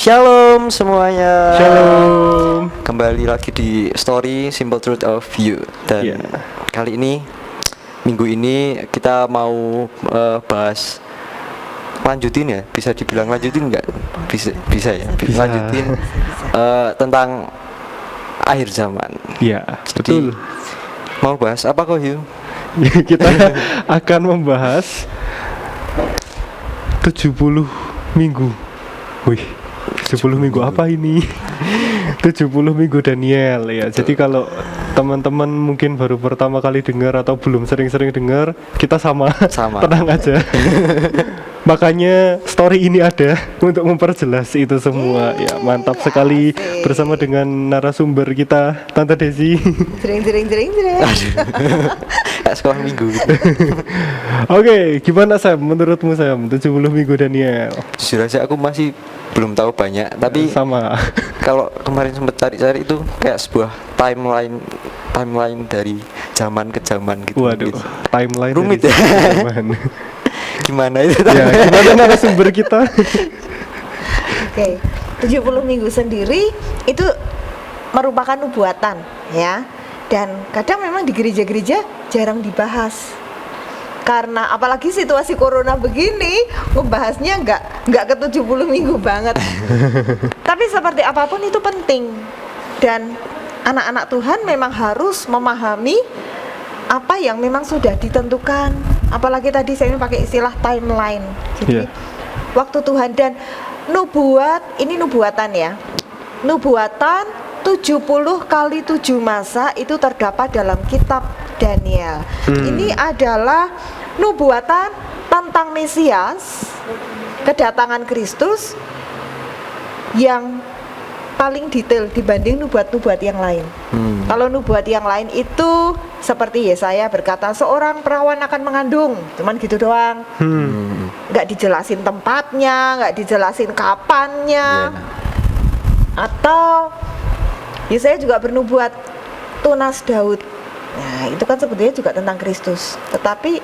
Shalom semuanya. Shalom. Kembali lagi di Story Simple Truth of You. Dan kali ini, minggu ini kita mau bahas lanjutin ya. Bisa dibilang lanjutin nggak? Bisa ya. Bisa. Lanjutin tentang akhir zaman. Iya, betul. Mau bahas apa kok Hugh? Kita akan membahas 70 minggu. Wih, 70 minggu apa ini? 70 minggu Daniel ya. Jadi kalau teman-teman mungkin baru pertama kali dengar atau belum sering-sering dengar, kita sama. Tenang aja. Makanya story ini ada untuk memperjelas itu semua. Ya, mantap sekali bersama dengan narasumber kita, Tante Desi. Jreng. Kayak sekolah minggu gitu. Oke, gimana Sam? Menurutmu Sam, 70 minggu Daniel? Jujur aja aku masih belum tahu banyak, tapi sama. Kalau kemarin sempat cari-cari itu kayak sebuah timeline dari zaman ke zaman gitu. Waduh, gitu. timeline Rumit dari ya. zaman. Gimana itu? Ya, gimana narasumber kita? Oke, 70 minggu sendiri itu merupakan nubuatan ya. Dan kadang memang di gereja-gereja jarang dibahas. Karena apalagi situasi corona begini, ngebahasnya nggak ke 70 minggu banget. Tapi seperti apapun itu penting. Dan anak-anak Tuhan memang harus memahami apa yang memang sudah ditentukan. Apalagi tadi saya pakai istilah timeline. Jadi waktu Tuhan dan nubuat, ini nubuatan ya. Nubuatan 70 kali 7 masa itu terdapat dalam kitab Daniel. Ini adalah nubuatan tentang Mesias, kedatangan Kristus yang paling detail dibanding nubuat-nubuat yang lain. Kalau nubuat yang lain itu seperti Yesaya berkata seorang perawan akan mengandung, cuman gitu doang. Nggak dijelasin tempatnya, nggak dijelasin kapannya. Atau Yesaya juga bernubuat tunas Daud. Nah, itu kan sebetulnya juga tentang Kristus. Tetapi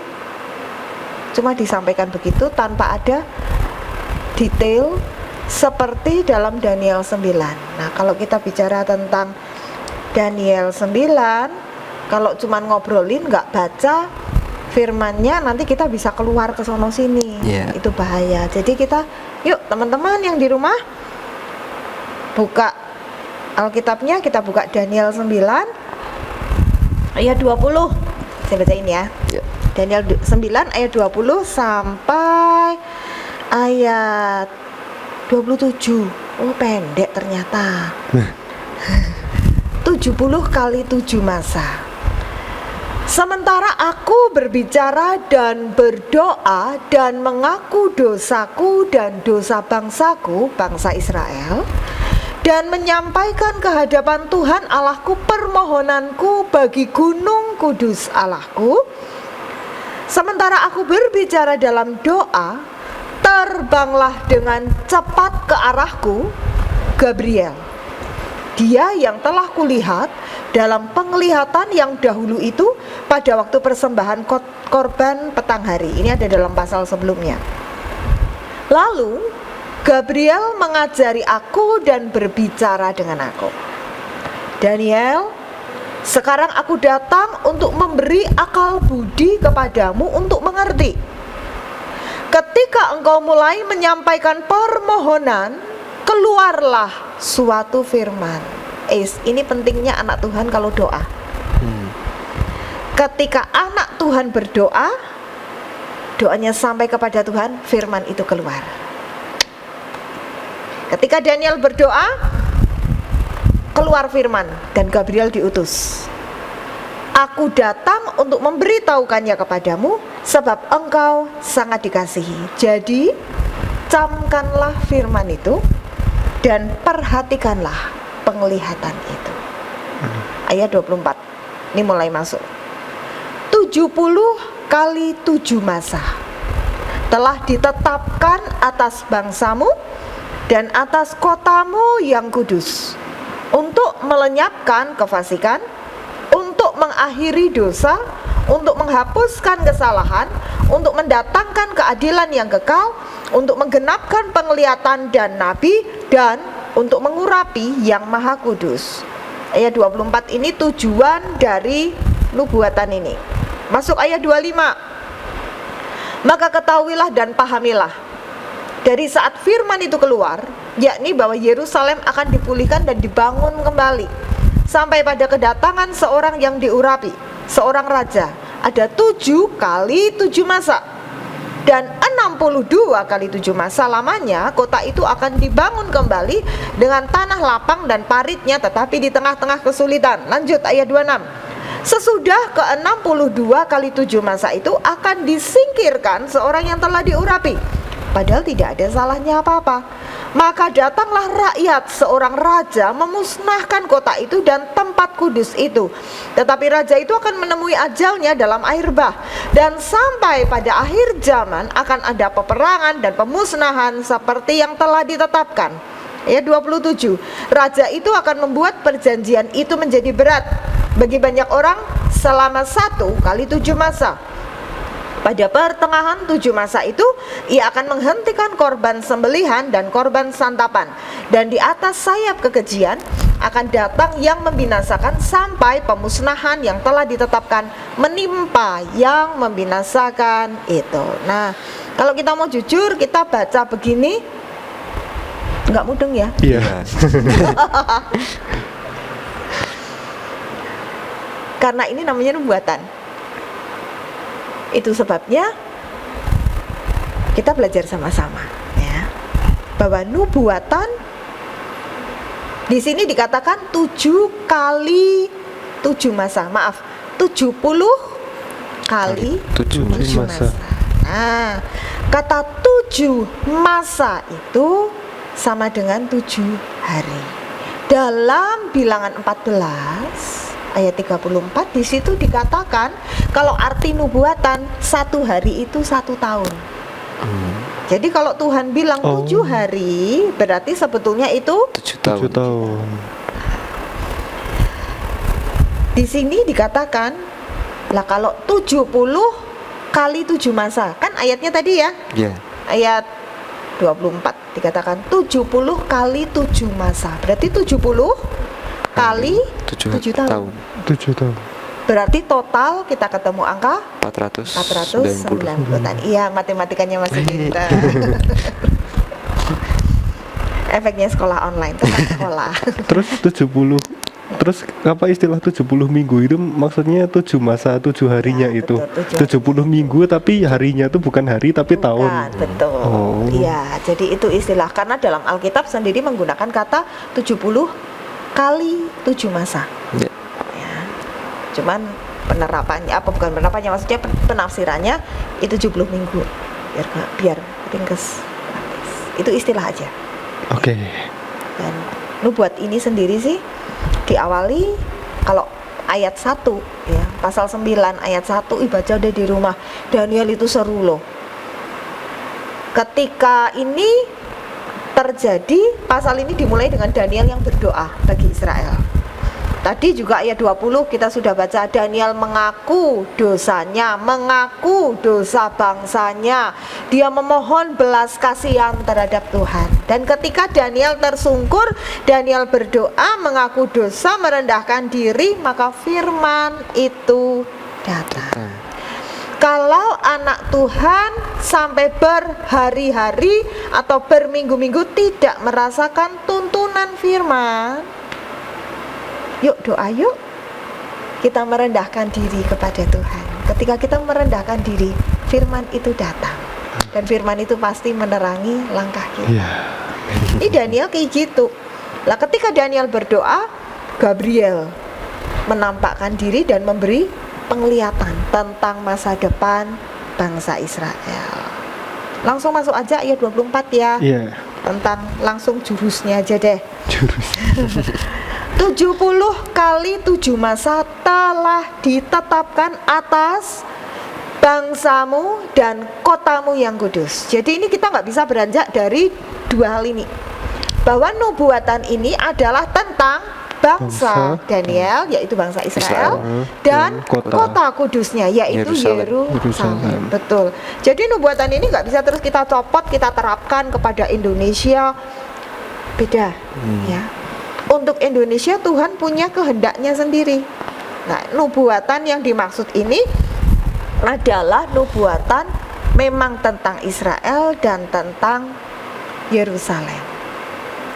cuma disampaikan begitu tanpa ada detail seperti dalam Daniel 9. Nah, kalau kita bicara tentang Daniel 9, kalau cuma ngobrolin nggak baca firmannya, nanti kita bisa keluar ke sono sini. Itu bahaya. Jadi kita, yuk teman-teman yang di rumah buka Alkitabnya, kita buka Daniel 9 ayat 20. Saya bacain ya. Daniel 9 ayat 20 sampai ayat 27. Oh, pendek ternyata. 70 kali 7 masa. Sementara aku berbicara dan berdoa dan mengaku dosaku dan dosa bangsaku, bangsa Israel, dan menyampaikan ke hadapan Tuhan Allahku permohonanku bagi gunung kudus Allahku. Sementara aku berbicara dalam doa, terbanglah dengan cepat ke arahku Gabriel, dia yang telah kulihat dalam penglihatan yang dahulu itu pada waktu persembahan korban petang hari. Ini ada dalam pasal sebelumnya. Lalu Gabriel mengajari aku dan berbicara dengan aku. Daniel, sekarang aku datang untuk memberi akal budi kepadamu untuk mengerti. Ketika engkau mulai menyampaikan permohonan, keluarlah suatu firman. Ini pentingnya anak Tuhan kalau doa. Ketika anak Tuhan berdoa, doanya sampai kepada Tuhan, firman itu keluar. Ketika Daniel berdoa, keluar firman dan Gabriel diutus. Aku datang untuk memberitahukannya kepadamu sebab engkau sangat dikasihi. Jadi, camkanlah firman itu dan perhatikanlah penglihatan itu. Ayat 24. Ini mulai masuk. 70 kali 7 masa telah ditetapkan atas bangsamu dan atas kotamu yang kudus, untuk melenyapkan kefasikan, untuk mengakhiri dosa, untuk menghapuskan kesalahan, untuk mendatangkan keadilan yang kekal, untuk menggenapkan penglihatan dan nabi, dan untuk mengurapi yang maha kudus. Ayat 24 ini tujuan dari nubuatan ini. Masuk ayat 25. Maka ketahuilah dan pahamilah dari saat firman itu keluar, yakni bahwa Yerusalem akan dipulihkan dan dibangun kembali, sampai pada kedatangan seorang yang diurapi, seorang raja. Ada 7 kali 7 masa, dan 62 kali 7 masa lamanya kota itu akan dibangun kembali dengan tanah lapang dan paritnya, tetapi di tengah-tengah kesulitan. Lanjut ayat 26. Sesudah ke-62 kali 7 masa itu akan disingkirkan seorang yang telah diurapi, padahal tidak ada salahnya apa-apa. Maka datanglah rakyat, seorang raja memusnahkan kota itu dan tempat kudus itu. Tetapi raja itu akan menemui ajalnya dalam air bah, dan sampai pada akhir zaman akan ada peperangan dan pemusnahan seperti yang telah ditetapkan. Ayat 27. Raja itu akan membuat perjanjian itu menjadi berat bagi banyak orang selama 1 kali 7 masa. Pada pertengahan 7 masa itu, ia akan menghentikan korban sembelihan dan korban santapan, dan di atas sayap kekejian akan datang yang membinasakan sampai pemusnahan yang telah ditetapkan menimpa yang membinasakan itu. Nah, kalau kita mau jujur, kita baca begini nggak mudeng ya? Iya. Karena ini namanya nubuatan. Itu sebabnya kita belajar sama-sama, ya, bahwa nubuatan di sini dikatakan 7 kali 7 masa. Maaf, 70 kali 7 masa. Nah, kata 7 masa itu sama dengan 7 hari. Dalam Bilangan 14 ayat 34 di situ dikatakan kalau arti nubuatan 1 hari itu 1 tahun. Jadi kalau Tuhan bilang 7 hari, berarti sebetulnya itu 7 tahun. Di sini dikatakan lah kalau 70 kali 7 masa. Kan ayatnya tadi ya? Iya. Ayat 24 dikatakan 70 kali 7 masa. Berarti 70 kali 7 tahun. 7 tahun. Berarti total kita ketemu angka 490 tahun. Iya, matematikanya masih pintar. Efeknya sekolah online, tetap sekolah. Terus 70. Terus apa istilah 70 minggu itu maksudnya 7 masa 7 harinya Ya, itu. betul, 70 minggu tapi harinya itu bukan hari tapi Bukan, tahun. betul. Oh. Iya, jadi itu istilah karena dalam Alkitab sendiri menggunakan kata 70 kali 7 masa. Ya. Ya. Cuman penerapannya apa bukan penerapannya, maksudnya penafsirannya itu 70 minggu. Biar ringkes. Itu istilah aja. Oke. Dan nubuat ini sendiri sih diawali kalau ayat 1 ya, pasal 9 ayat 1 ibadah udah di rumah. Daniel itu seru loh. Ketika ini terjadi, pasal ini dimulai dengan Daniel yang berdoa bagi Israel. Tadi juga ayat 20 kita sudah baca, Daniel mengaku dosanya, mengaku dosa bangsanya. Dia memohon belas kasihan terhadap Tuhan. Dan ketika Daniel tersungkur, Daniel berdoa, mengaku dosa, merendahkan diri, maka firman itu datang. Kalau anak Tuhan sampai berhari-hari atau berminggu-minggu tidak merasakan tuntunan firman, yuk doa yuk, kita merendahkan diri kepada Tuhan. Ketika kita merendahkan diri, firman itu datang, dan firman itu pasti menerangi langkah kita. Ini Daniel kayak gitu. Lah ketika Daniel berdoa, Gabriel menampakkan diri dan memberi penglihatan tentang masa depan bangsa Israel. Langsung masuk aja ayat 24 ya. Iya. Tentang langsung jurusnya aja deh. Jurus. 70 kali 7 masa telah ditetapkan atas bangsamu dan kotamu yang kudus. Jadi ini kita nggak bisa beranjak dari dua hal ini. Bahwa nubuatan ini adalah tentang bangsa Daniel, yaitu bangsa Israel, dan kota kudusnya, yaitu Yerusalem. Betul. Jadi nubuatan ini nggak bisa terus kita copot, kita terapkan kepada Indonesia. beda ya. Untuk Indonesia Tuhan punya kehendaknya sendiri. Nah, nubuatan yang dimaksud ini adalah nubuatan memang tentang Israel dan tentang Yerusalem.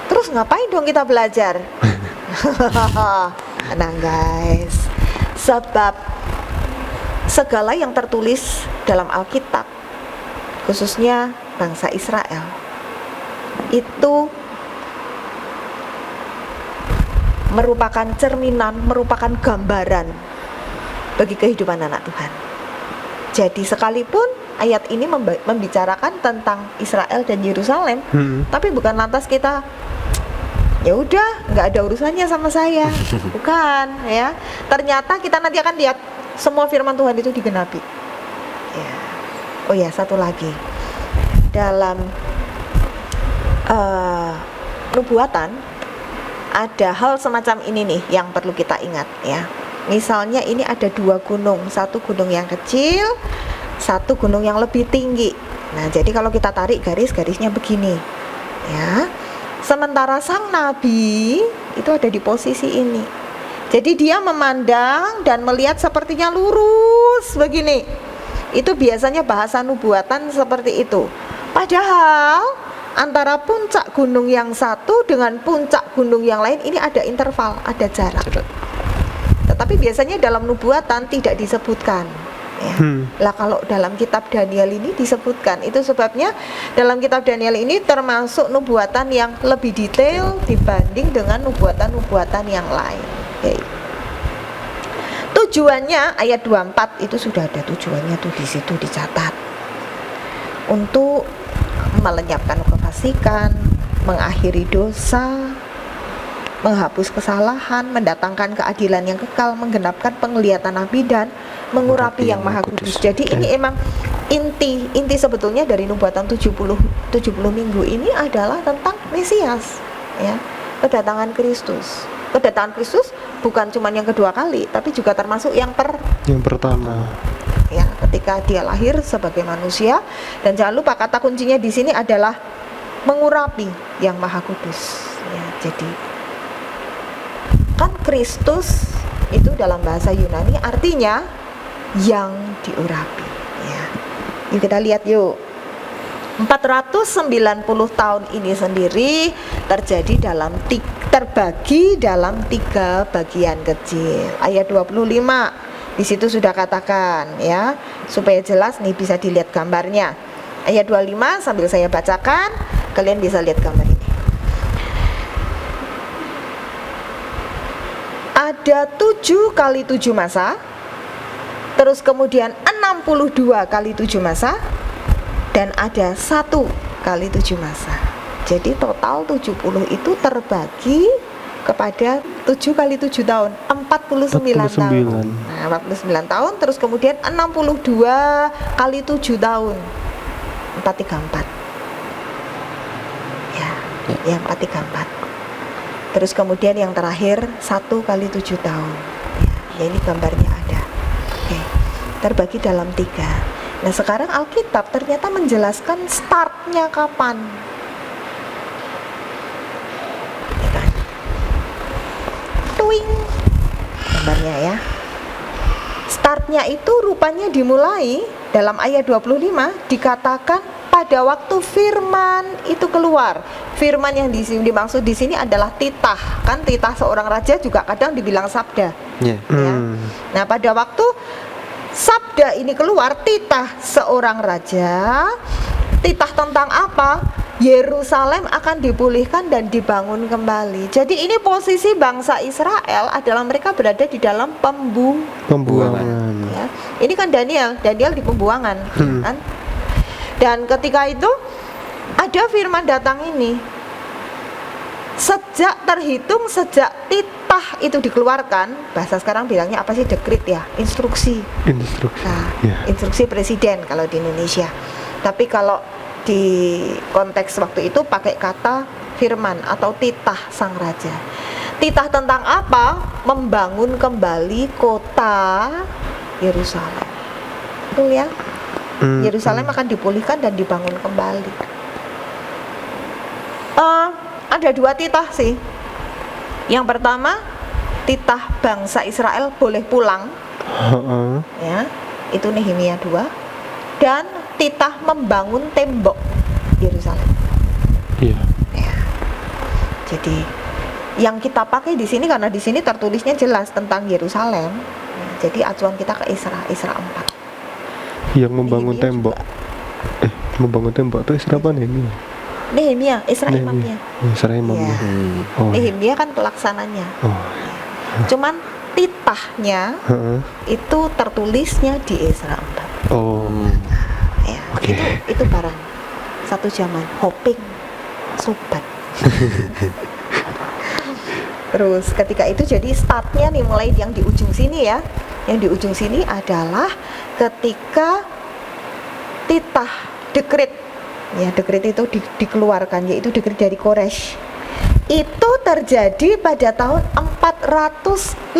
Terus ngapain dong kita belajar? Tenang guys, sebab segala yang tertulis dalam Alkitab, khususnya bangsa Israel, itu merupakan cerminan, merupakan gambaran bagi kehidupan anak Tuhan. Jadi sekalipun ayat ini membicarakan tentang Israel dan Yerusalem, tapi bukan lantas kita ya udah nggak ada urusannya sama saya, bukan ya. Ternyata kita nanti akan lihat semua firman Tuhan itu digenapi. Ya. Oh ya, satu lagi dalam nubuatan ada hal semacam ini nih yang perlu kita ingat ya. Misalnya ini ada dua gunung, satu gunung yang kecil, satu gunung yang lebih tinggi. Nah, jadi kalau kita tarik garis-garisnya begini ya. Sementara sang nabi itu ada di posisi ini. Jadi dia memandang dan melihat sepertinya lurus begini. Itu biasanya bahasa nubuatan seperti itu. Padahal antara puncak gunung yang satu dengan puncak gunung yang lain ini ada interval, ada jarak. Tetapi biasanya dalam nubuatan tidak disebutkan ya. Lah kalau dalam kitab Daniel ini disebutkan. Itu sebabnya dalam kitab Daniel ini termasuk nubuatan yang lebih detail dibanding dengan nubuatan-nubuatan yang lain. Okay. Tujuannya ayat 24 itu sudah ada tujuannya tuh di situ dicatat. Untuk melenyapkan kefasikan, mengakhiri dosa, menghapus kesalahan, mendatangkan keadilan yang kekal, menggenapkan penglihatan nabi dan mengurapi yang maha kudus. Jadi ini emang inti sebetulnya dari nubuatan 70 minggu ini adalah tentang Mesias ya, kedatangan Kristus. Kedatangan Kristus bukan cuma yang kedua kali, tapi juga termasuk yang pertama. Ya, ketika dia lahir sebagai manusia. Dan jangan lupa kata kuncinya di sini adalah mengurapi yang maha kudus ya. Jadi kan Kristus itu dalam bahasa Yunani artinya yang diurapi ya. Yuk kita lihat yuk. 490 tahun ini sendiri terbagi dalam 3 bagian kecil. Ayat 25 di situ sudah katakan ya, supaya jelas nih bisa dilihat gambarnya. Ayat 25 sambil saya bacakan, kalian bisa lihat gambar ini. Ada 7 kali 7 masa, terus kemudian 62 kali 7 masa, dan ada 1 kali 7 masa. Jadi total 70 itu terbagi kepada 7 kali 7 tahun, 49 tahun. Nah, 49 tahun, terus kemudian 62 kali 7 tahun, 434. Ya, yang 434. Terus kemudian yang terakhir 1 kali 7 tahun. Ya, ini gambarnya ada. Oke. Terbagi dalam 3. Nah, sekarang Alkitab ternyata menjelaskan startnya kapan. Tuing, gambarnya ya. Startnya itu rupanya dimulai dalam ayat 25 dikatakan pada waktu firman itu keluar. Firman yang dimaksud di sini adalah titah. Kan titah seorang raja juga kadang dibilang sabda. Ya. Nah, pada waktu sabda ini keluar, titah seorang raja, titah tentang apa? Yerusalem akan dipulihkan dan dibangun kembali. Jadi ini posisi bangsa Israel adalah mereka berada di dalam pembuangan. Ya. Ini kan Daniel di pembuangan, kan? Dan ketika itu ada firman datang ini. Sejak titah itu dikeluarkan, bahasa sekarang bilangnya apa sih, dekret ya, instruksi. Nah, instruksi presiden kalau di Indonesia. Tapi kalau di konteks waktu itu pakai kata firman atau titah sang raja. Titah tentang apa? Membangun kembali kota Yerusalem. Betul ya? Yerusalem akan dipulihkan dan dibangun kembali. ada 2 titah sih. Yang pertama, titah bangsa Israel boleh pulang, Heeh. ya, itu Nehemia 2, dan titah membangun tembok Yerusalem. Iya. Ya. Jadi yang kita pakai di sini karena di sini tertulisnya jelas tentang Yerusalem. Ya, jadi acuan kita ke Isra 4. Yang membangun Nehemia tembok. juga. Membangun tembok itu Isra apa nih ini? Nehemia, Isra imamnya. Isra imamnya. Ya. Oh. Iya. Nehemia kan pelaksananya. Oh. Cuman titahnya Heeh. itu tertulisnya di Isra 4. Oh. Ya, Oke. itu barang satu zaman hoping sobat. Terus ketika itu jadi startnya nih mulai yang di ujung sini ya. Yang di ujung sini adalah ketika titah dekret, ya dekret itu dikeluarkan, yaitu dekret dari Koresh. Itu terjadi pada tahun 457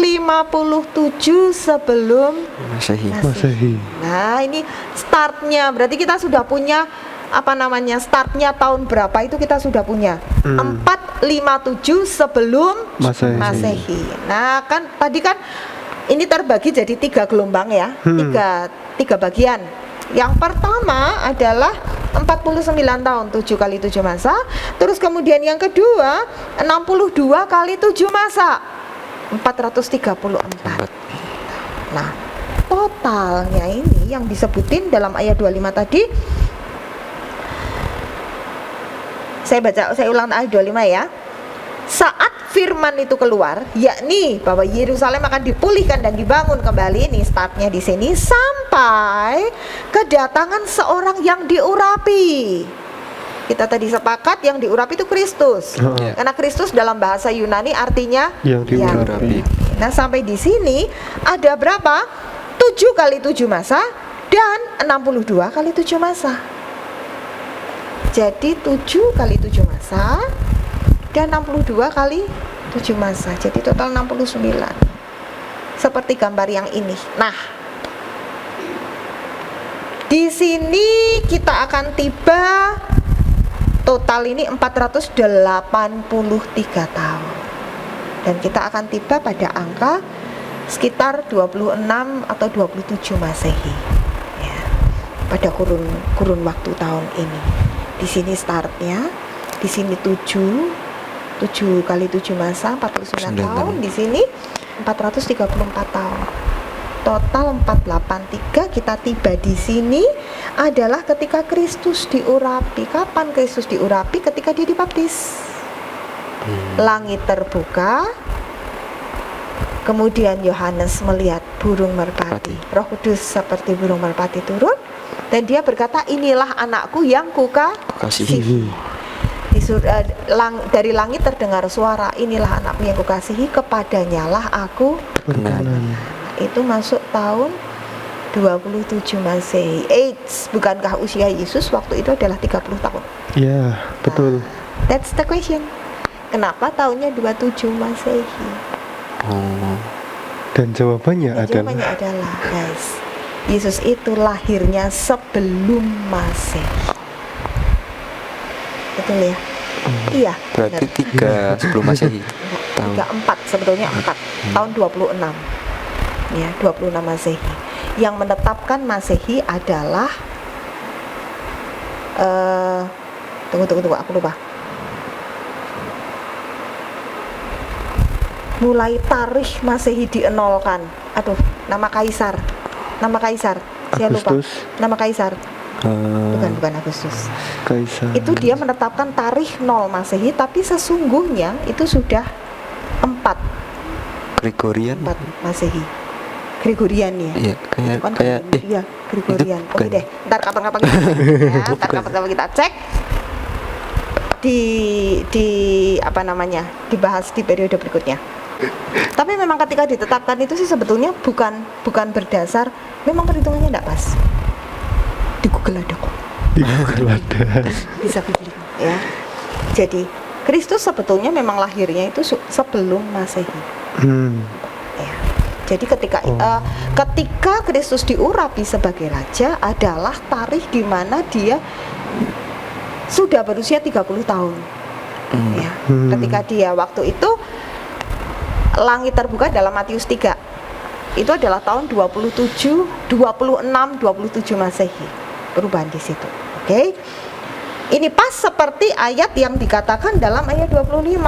sebelum Masehi. Nah, ini startnya, berarti kita sudah punya startnya tahun berapa itu kita sudah punya. 457 sebelum Masehi. Nah, kan tadi kan ini terbagi jadi 3 gelombang ya. Tiga bagian. Yang pertama adalah 49 tahun 7 kali 7 masa. Terus kemudian yang kedua 62 kali 7 masa, 434. Nah, totalnya ini yang disebutin dalam ayat 25 tadi. Saya ulang ayat 25 ya. Saat firman itu keluar, yakni bahwa Yerusalem akan dipulihkan dan dibangun kembali, ini startnya di sini, sampai kedatangan seorang yang diurapi. Kita tadi sepakat yang diurapi itu Kristus. Karena Kristus dalam bahasa Yunani artinya yang diurapi. Nah, sampai di sini ada berapa? 7 kali 7 masa dan 62 kali 7 masa. Jadi 7 kali 7 masa dan 62 kali 7 masa. Jadi total 69. Seperti gambar yang ini. Nah, di sini kita akan tiba total ini 483 tahun. Dan kita akan tiba pada angka sekitar 26 atau 27 Masehi. Ya, pada kurun waktu tahun ini. Di sini startnya, di sini 7 kali 7 masa 49 tahun, di sini 434 tahun. Total 483. Kita tiba di sini adalah ketika Kristus diurapi. Kapan Kristus diurapi? Ketika dia dibaptis. Langit terbuka. Kemudian Yohanes melihat burung merpati. Roh Kudus seperti burung merpati turun dan dia berkata, inilah anakku yang kukasihi. Dari langit terdengar suara, inilah anakku yang kukasihi, kepadanya lah aku berkenan. Itu masuk tahun 27 Masehi. Bukankah usia Yesus waktu itu adalah 30 tahun? Ya, betul. That's the question. Kenapa tahunnya 27 Masehi? Dan jawabannya adalah guys, Yesus itu lahirnya sebelum Masehi. Betul ya? Iya. Berarti 3 sebelum Masehi. 4 sebetulnya 4 tahun 26. Ya, 26 Masehi. Yang menetapkan Masehi adalah tunggu aku lupa. Mulai tarikh Masehi dienolkan. Aduh, nama kaisar. Saya lupa. Nama kaisar. Bukan Agustus. Kaisar. Itu dia menetapkan tarikh 0 Masehi, tapi sesungguhnya itu sudah 4 Gregorian. 4 Masehi. Gregorian ya. Iya, Iya, Gregorian. Oke deh, ntar kapan-kapan kita cek. Ya, ntar kapan-kapan kita cek. Di dibahas di periode berikutnya. Tapi memang ketika ditetapkan itu sih sebetulnya bukan berdasar, memang perhitungannya tidak pas. Di Google ada kok. Bisa googling ya. Jadi Kristus sebetulnya memang lahirnya itu sebelum Masehi. Ya. Jadi ketika Kristus diurapi sebagai raja adalah tarikh di mana dia sudah berusia 30 tahun. Ya. Ketika dia waktu itu langit terbuka dalam Matius 3. Itu adalah tahun 27 Masehi. Perubahan di situ. Oke. Ini pas seperti ayat yang dikatakan dalam ayat 25.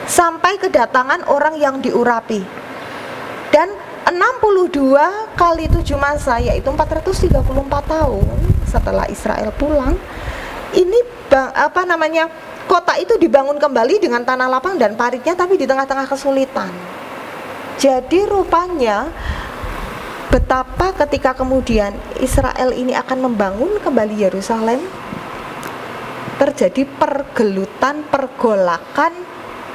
Sampai kedatangan orang yang diurapi. Dan 62 kali 7 masa, yaitu 434 tahun setelah Israel pulang, ini kota itu dibangun kembali dengan tanah lapang dan paritnya, tapi di tengah-tengah kesulitan. Jadi rupanya betapa ketika kemudian Israel ini akan membangun kembali Yerusalem, terjadi pergelutan, pergolakan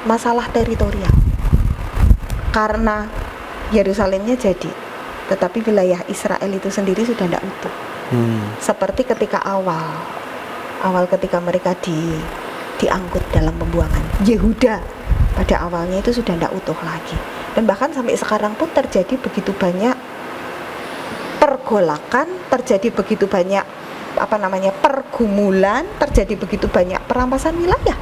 masalah teritorial. Karena Yerusalemnya jadi, tetapi wilayah Israel itu sendiri sudah tidak utuh. Seperti ketika awal ketika mereka diangkut dalam pembuangan. Yehuda pada awalnya itu sudah tidak utuh lagi. Dan bahkan sampai sekarang pun terjadi begitu banyak pergolakan, terjadi begitu banyak pergumulan, terjadi begitu banyak perampasan wilayah.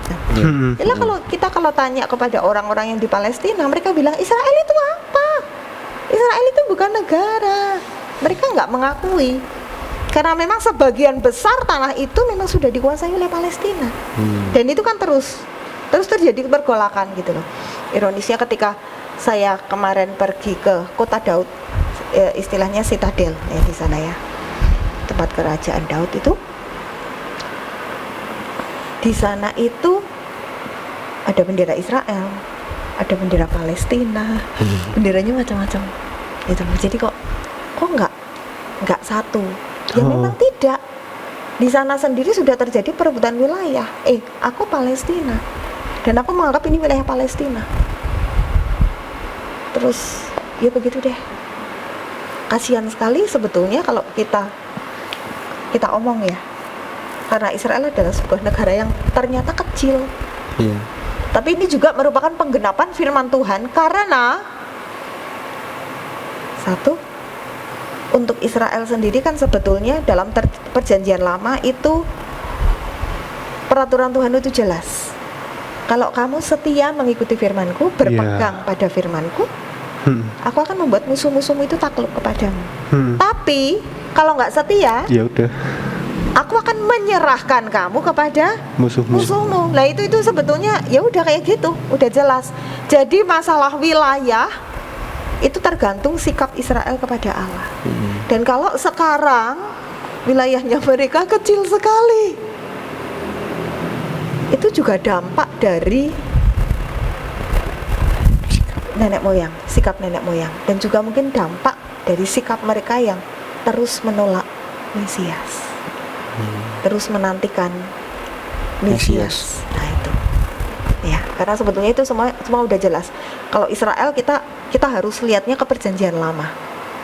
Kalau tanya kepada orang-orang yang di Palestina, mereka bilang Israel itu apa? Israel itu bukan negara. Mereka nggak mengakui, karena memang sebagian besar tanah itu memang sudah dikuasai oleh Palestina. Dan itu kan terus terjadi pergolakan gitu loh. Ironisnya ketika saya kemarin pergi ke kota Daud, istilahnya Citadel ya di sana ya, tempat kerajaan Daud itu, di sana itu ada bendera Israel, ada bendera Palestina, benderanya macam-macam gitu. Jadi kok nggak satu? Ya memang tidak. Di sana sendiri sudah terjadi perebutan wilayah. Aku Palestina dan aku menganggap ini wilayah Palestina. Terus ya begitu deh. Kasihan sekali sebetulnya kalau kita omong ya, karena Israel adalah sebuah negara yang ternyata kecil. Tapi ini juga merupakan penggenapan firman Tuhan, karena satu, untuk Israel sendiri kan sebetulnya dalam perjanjian lama itu peraturan Tuhan itu jelas. Kalau kamu setia mengikuti firman-Ku, berpegang pada firman-Ku, aku akan membuat musuh-musuhmu itu takluk kepadamu. Tapi kalau nggak setia, ya udah, aku akan menyerahkan kamu kepada musuhmu. Nah itu sebetulnya ya udah kayak gitu, udah jelas. Jadi masalah wilayah itu tergantung sikap Israel kepada Allah. Dan kalau sekarang wilayahnya mereka kecil sekali, itu juga dampak dari sikap nenek moyang, dan juga mungkin dampak dari sikap mereka yang terus menolak Mesias, terus menantikan Mesias. Nah itu ya, karena sebetulnya itu semua udah jelas. Kalau Israel kita harus lihatnya ke perjanjian lama.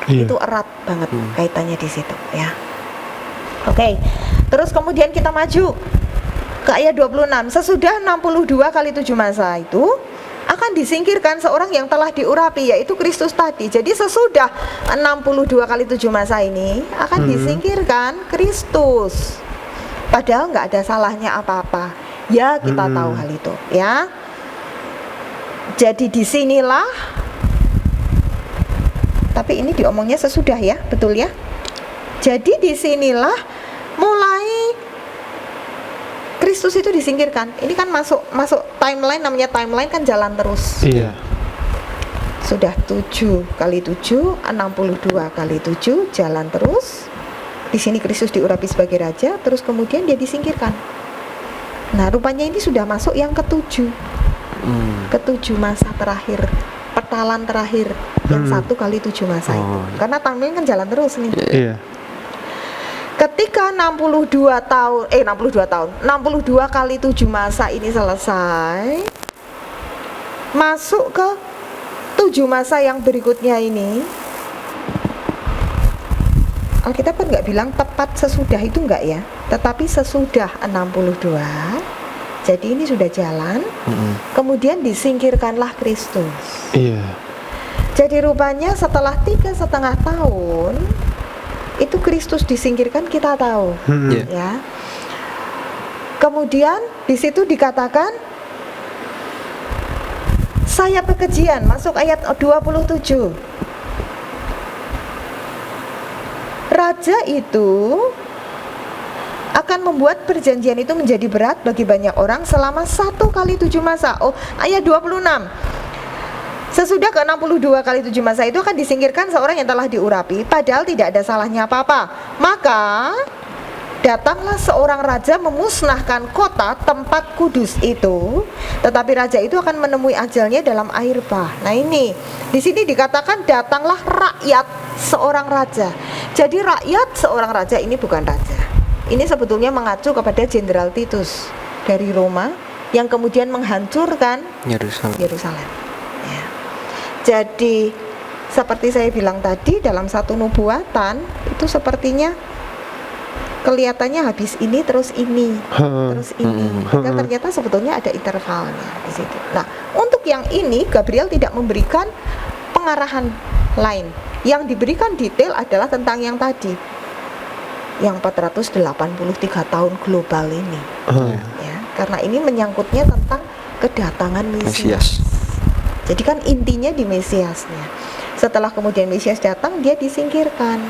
Itu erat banget kaitannya di situ ya. Oke. Terus kemudian kita maju ke ayat 26. Sesudah 62 kali 7 masa itu akan disingkirkan seorang yang telah diurapi, yaitu Kristus tadi. Jadi sesudah 62 kali 7 masa ini akan disingkirkan Kristus. Padahal nggak ada salahnya apa-apa. Ya kita tahu hal itu ya. Jadi disinilah, tapi ini diomongnya sesudah ya, betul ya. Jadi disinilah mulai Kristus itu disingkirkan. Ini kan masuk timeline, namanya timeline kan jalan terus. Iya. Sudah 7 kali 7, 62 kali 7 jalan terus. Di sini Kristus diurapi sebagai raja, terus kemudian dia disingkirkan. Nah, rupanya ini sudah masuk yang ke-7. Ke-7 masa terakhir, petalan terakhir yang 1 kali 7 masa itu. Karena timeline kan jalan terus nih. Iya. Ketika 62 kali 7 masa ini selesai, masuk ke 7 masa yang berikutnya ini, Alkitab kan nggak bilang tepat sesudah itu nggak ya, tetapi sesudah 62. Jadi ini sudah jalan, kemudian disingkirkanlah Kristus. Iya. Jadi rupanya setelah 3,5 tahun itu Kristus disingkirkan, kita tahu ya. Kemudian di situ dikatakan sayap kekejian, masuk ayat 27. Raja itu akan membuat perjanjian itu menjadi berat bagi banyak orang selama 1 kali 7 masa. Ayat 26. Sesudah ke-62 kali 7 masa itu akan disingkirkan seorang yang telah diurapi, padahal tidak ada salahnya apa-apa. Maka datanglah seorang raja memusnahkan kota tempat kudus itu, tetapi raja itu akan menemui ajalnya dalam air bah. Nah ini, di sini dikatakan datanglah rakyat seorang raja. Jadi rakyat seorang raja ini bukan raja. Ini sebetulnya mengacu kepada Jenderal Titus dari Roma yang kemudian menghancurkan Yerusalem. Ya. Jadi seperti saya bilang tadi, dalam satu nubuatan itu sepertinya kelihatannya habis ini terus ini, terus ini. Dan ternyata sebetulnya ada intervalnya di situ. Nah, untuk yang ini Gabriel tidak memberikan pengarahan lain. Yang diberikan detail adalah tentang yang tadi, yang 483 tahun global ini. Ya, karena ini menyangkutnya tentang kedatangan Mesias. Jadi kan intinya di Mesiasnya. Setelah kemudian Mesias datang, dia disingkirkan.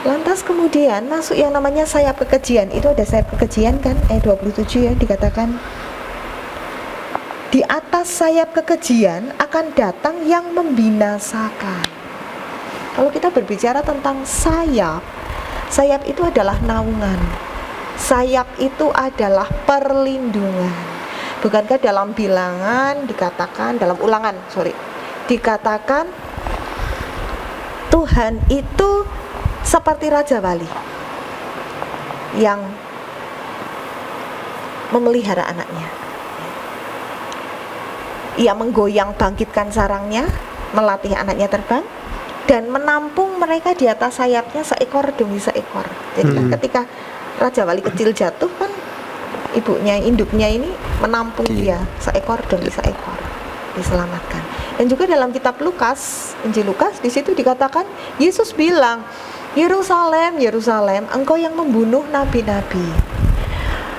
Lantas kemudian masuk yang namanya sayap kekejian. Itu ada sayap kekejian kan, ayat 27 ya, dikatakan di atas sayap kekejian akan datang yang membinasakan. Kalau kita berbicara tentang sayap, sayap itu adalah naungan. Sayap itu adalah perlindungan. Bukankah dalam bilangan dikatakan, dalam ulangan, dikatakan Tuhan itu seperti Raja Wali yang memelihara anaknya. Ia menggoyang bangkitkan sarangnya, melatih anaknya terbang, dan menampung mereka di atas sayapnya seekor demi seekor. Jadi ketika Raja Wali kecil jatuh kan ibunya, induknya ini menampung dia seekor demi seekor, diselamatkan. Dan juga dalam kitab Lukas, Injil Lukas, di situ dikatakan Yesus bilang, Yerusalem, Yerusalem, engkau yang membunuh nabi-nabi.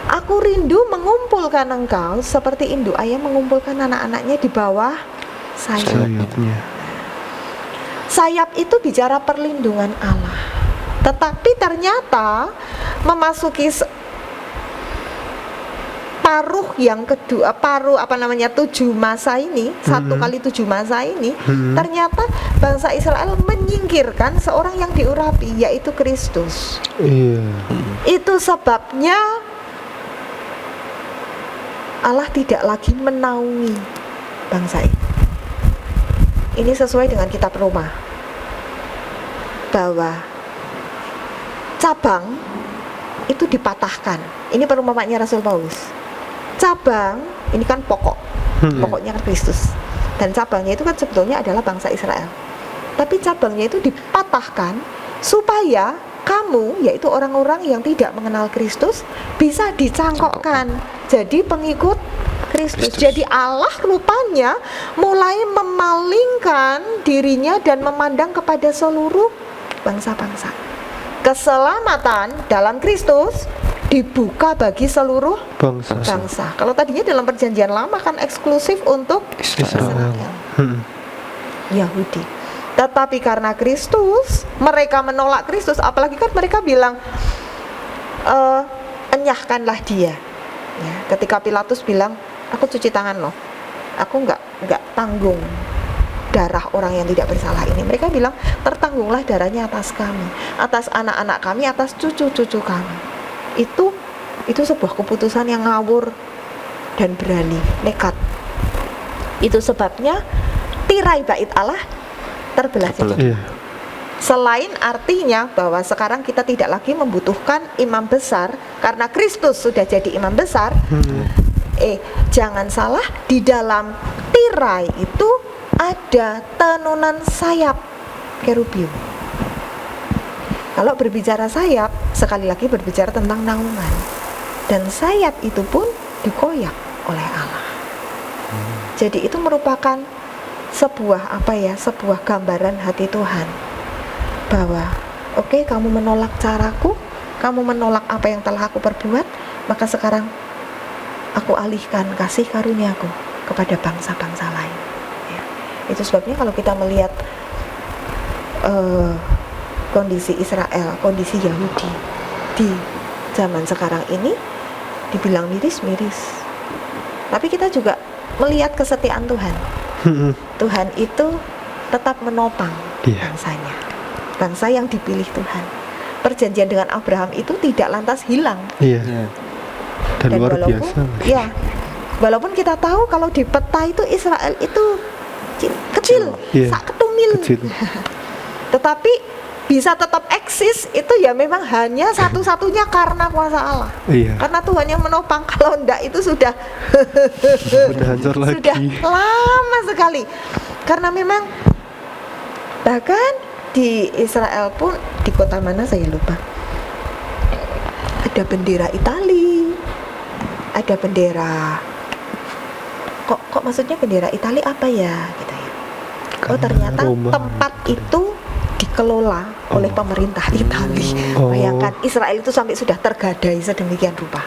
Aku rindu mengumpulkan engkau seperti induk ayam mengumpulkan anak-anaknya di bawah sayapnya. Sayap itu bicara perlindungan Allah. Tetapi ternyata memasuki paruh yang kedua, 7 masa ini, 1 kali 7 masa ini, ternyata bangsa Israel menyingkirkan seorang yang diurapi, yaitu Kristus. Itu sebabnya Allah tidak lagi menaungi bangsa ini. Ini sesuai dengan kitab Roma, bahwa cabang itu dipatahkan. Ini perumpamaannya Rasul Paulus. Cabang ini kan pokoknya kan Kristus, dan cabangnya itu kan sebetulnya adalah bangsa Israel. Tapi cabangnya itu dipatahkan supaya kamu, yaitu orang-orang yang tidak mengenal Kristus, bisa dicangkokkan jadi pengikut Kristus. Jadi Allah rupanya mulai memalingkan dirinya dan memandang kepada seluruh bangsa-bangsa. Keselamatan dalam Kristus dibuka bagi seluruh bangsa. Kalau tadinya dalam perjanjian lama kan eksklusif untuk Israel, Yahudi. Tetapi karena Kristus, mereka menolak Kristus. Apalagi kan mereka bilang, enyahkanlah dia. Ya, ketika Pilatus bilang, aku cuci tangan loh, aku nggak tanggung darah orang yang tidak bersalah ini. Mereka bilang, tertanggunglah darahnya atas kami, atas anak-anak kami, atas cucu-cucu kami. Itu sebuah keputusan yang ngawur dan berani, nekat. Itu sebabnya tirai bait Allah terbelah jadi. Selain artinya bahwa sekarang kita tidak lagi membutuhkan imam besar karena Kristus sudah jadi imam besar. Jangan salah, di dalam tirai itu ada tenunan sayap kerubium. Kalau berbicara sayap, sekali lagi berbicara tentang naungan. Dan sayap itu pun dikoyak oleh Allah. Jadi itu merupakan sebuah gambaran hati Tuhan, bahwa oke, kamu menolak caraku, kamu menolak apa yang telah aku perbuat, maka sekarang aku alihkan kasih karuniaku kepada bangsa-bangsa lain. Ya. Itu sebabnya kalau kita melihat kondisi Israel, kondisi Yahudi di zaman sekarang ini dibilang miris-miris, tapi kita juga melihat kesetiaan Tuhan. Tuhan itu tetap menopang bangsanya, bangsa yang dipilih Tuhan. Perjanjian dengan Abraham itu tidak lantas hilang. Dan luar biasa. Ya, walaupun kita tahu kalau di peta itu Israel itu kecil, sak ketumil. Tetapi bisa tetap eksis itu ya memang hanya satu-satunya karena kuasa Allah. Karena Tuhan yang menopang. Kalau enggak itu sudah hancur lagi. Sudah lama sekali. Karena memang bahkan di Israel pun, di kota mana saya lupa, ada bendera Itali, ada bendera kok maksudnya bendera Itali apa ya gitu ya. Oh ternyata tempat itu dikelola oleh pemerintah Itali. Bayangkan Israel itu sampai sudah tergadai sedemikian rupa.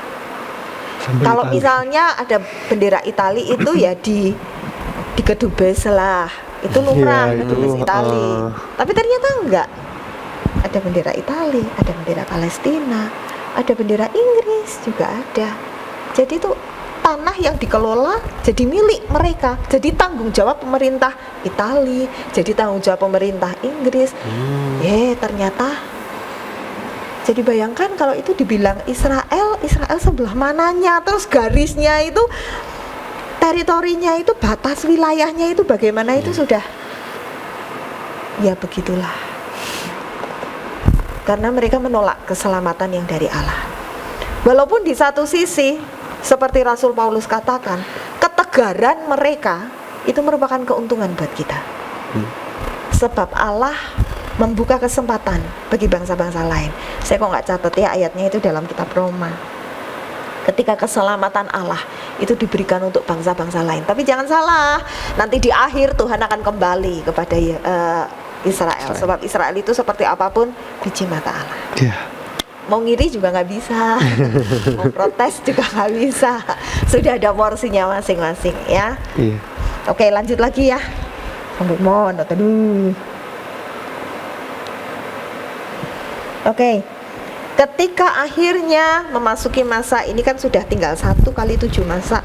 Kalau misalnya ada bendera Itali itu ya di Kedubes lah, itu lumrah Kedubes Itali. Tapi ternyata enggak. Ada bendera Itali, ada bendera Palestina, ada bendera Inggris juga ada. Jadi itu tanah yang dikelola jadi milik mereka, jadi tanggung jawab pemerintah Itali, jadi tanggung jawab pemerintah Inggris. Ternyata jadi bayangkan kalau itu dibilang Israel sebelah mananya, terus garisnya itu, teritorinya itu, batas wilayahnya itu bagaimana, itu sudah ya begitulah. Karena mereka menolak keselamatan yang dari Allah. Walaupun di satu sisi seperti Rasul Paulus katakan, ketegaran mereka itu merupakan keuntungan buat kita. Sebab Allah membuka kesempatan bagi bangsa-bangsa lain. Saya kok nggak catat ya ayatnya itu dalam kitab Roma. Ketika keselamatan Allah itu diberikan untuk bangsa-bangsa lain. Tapi jangan salah, nanti di akhir Tuhan akan kembali kepada Israel. Sebab Israel itu seperti apapun biji mata Allah. Mau ngiri juga nggak bisa, mau protes juga nggak bisa. Sudah ada porsinya masing-masing ya. Oke, lanjut lagi ya. Oke, ketika akhirnya memasuki masa ini kan sudah tinggal 1 kali 7 masa,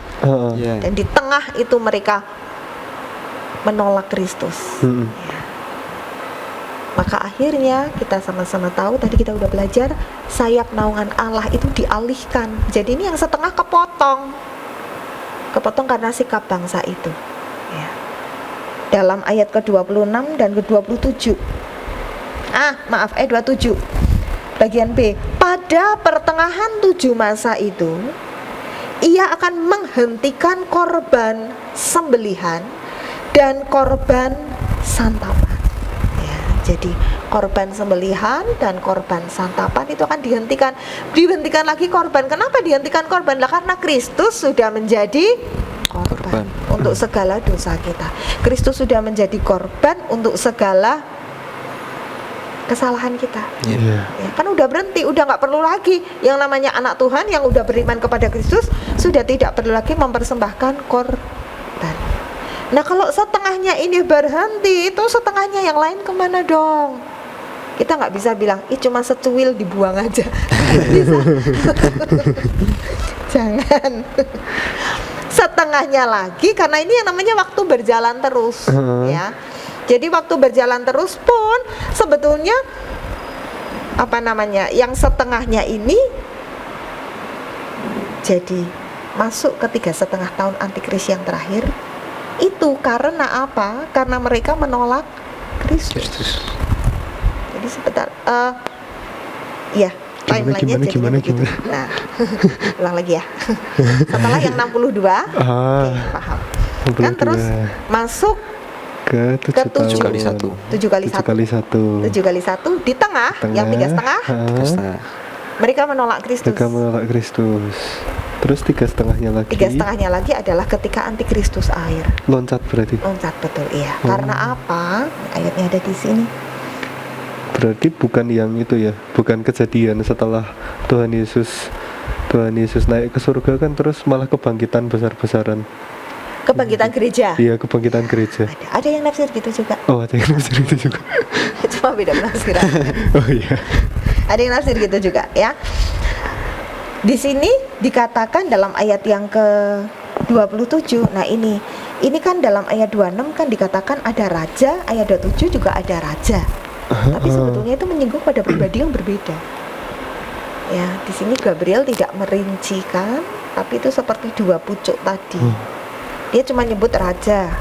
dan di tengah itu mereka menolak Kristus. Maka akhirnya kita sama-sama tahu, tadi kita udah belajar, sayap naungan Allah itu dialihkan. Jadi ini yang setengah kepotong karena sikap bangsa itu ya. Dalam ayat ke-26 dan ke-27 ayat 27 bagian B, pada pertengahan 7 masa itu ia akan menghentikan korban sembelihan dan korban santapan. Jadi korban sembelihan dan korban santapan itu akan dihentikan lagi korban. Kenapa dihentikan korban? Lah karena Kristus sudah menjadi korban untuk segala dosa kita. Kristus sudah menjadi korban untuk segala kesalahan kita. Ya, kan udah berhenti, udah nggak perlu lagi yang namanya anak Tuhan yang udah beriman kepada Kristus, sudah tidak perlu lagi mempersembahkan korban. Nah kalau setengahnya ini berhenti, itu setengahnya yang lain kemana dong? Kita nggak bisa bilang, cuma secuil dibuang aja. Bisa. Jangan. Setengahnya lagi, karena ini yang namanya waktu berjalan terus, ya. Jadi waktu berjalan terus pun sebetulnya yang setengahnya ini jadi masuk ke 3,5 tahun antikris yang terakhir. Itu karena apa? Karena mereka menolak Kristus. Jadi sebentar, timelinenya jadi begitu. Nah, ulang lagi ya. Setelah yang 62, paham. Kan terus masuk ke 7 kali 1 di tengah yang 3,5 mereka menolak Kristus. Terus 3,5 lagi adalah ketika antikristus air loncat, betul iya. Karena apa? Ayatnya ada di sini. Berarti bukan yang itu ya, bukan kejadian setelah Tuhan Yesus naik ke surga kan terus malah kebangkitan besar-besaran. Kebangkitan gereja. Iya, kebangkitan gereja. Ada yang nafsir gitu juga. Oh, ada yang nafsir itu juga. Cuma beda penafsiran. Oh iya. Ada yang nafsir gitu juga ya. Di sini dikatakan dalam ayat yang ke-27. Nah, ini kan dalam ayat 26 kan dikatakan ada raja, ayat 27 juga ada raja. Tapi sebetulnya itu menyinggung pada pribadi yang berbeda. Ya, di sini Gabriel tidak merincikan, tapi itu seperti dua pucuk tadi. Dia cuma nyebut raja.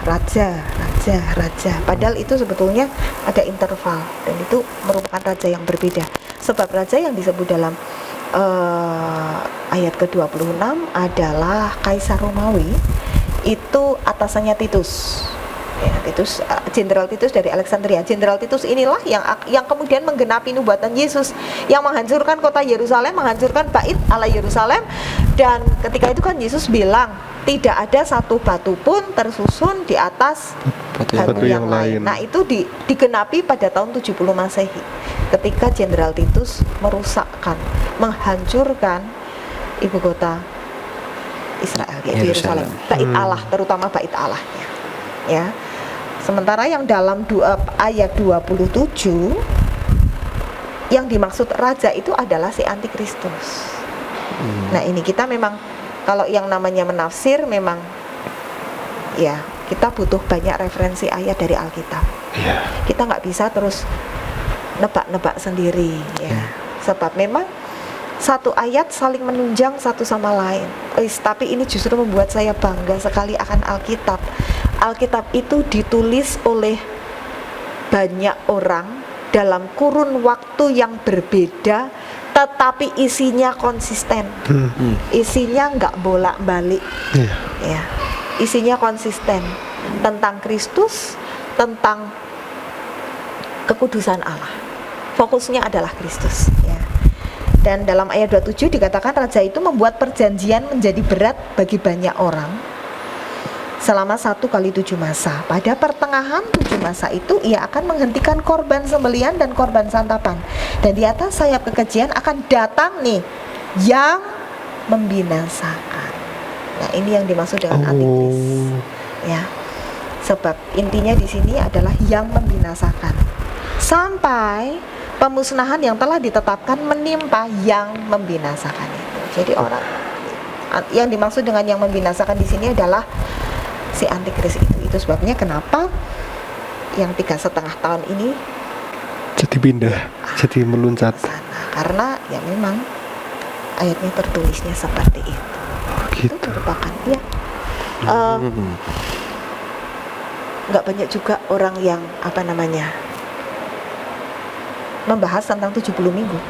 Padahal itu sebetulnya ada interval dan itu merupakan raja yang berbeda. Sebab raja yang disebut dalam ayat ke-26 adalah Kaisar Romawi, itu atasannya Titus. Ya, Titus, Jenderal Titus dari Alexandria. Jenderal Titus inilah yang kemudian menggenapi nubuatan Yesus, yang menghancurkan kota Yerusalem, menghancurkan bait Allah Yerusalem. Dan ketika itu kan Yesus bilang tidak ada satu batu pun tersusun di atas batu yang lain. Nah, itu digenapi pada tahun 70 Masehi ketika Jenderal Titus merusakkan, menghancurkan ibu kota Israel, yaitu Yerusalem, bait Allah, terutama bait Allahnya. Ya. Sementara yang dalam ayat 27 yang dimaksud raja itu adalah si antikristus. Nah, ini kita memang kalau yang namanya menafsir memang ya kita butuh banyak referensi ayat dari Alkitab. Kita nggak bisa terus nebak-nebak sendiri ya. Sebab memang satu ayat saling menunjang satu sama lain. Tapi ini justru membuat saya bangga sekali akan Alkitab. Alkitab itu ditulis oleh banyak orang dalam kurun waktu yang berbeda, tetapi isinya konsisten. Isinya nggak bolak-balik. Ya, isinya konsisten tentang Kristus, tentang kekudusan Allah. Fokusnya adalah Kristus. Ya. Dan dalam ayat 27 dikatakan raja itu membuat perjanjian menjadi berat bagi banyak orang selama 1 kali 7 masa. Pada pertengahan 7 masa itu ia akan menghentikan korban sembelihan dan korban santapan. Dan di atas sayap kekejian akan datang nih yang membinasakan. Nah, ini yang dimaksud dengan antikris. Ya. Sebab intinya di sini adalah yang membinasakan. Sampai pemusnahan yang telah ditetapkan menimpa yang membinasakan itu. Jadi orang yang dimaksud dengan yang membinasakan di sini adalah si antikris itu. Itu sebabnya kenapa yang 3,5 tahun ini jadi pindah, jadi meluncat sana. Karena ya memang ayatnya tertulisnya seperti itu. Gitu. Itu merupakan ya nggak banyak juga orang yang membahas tentang 70 minggu.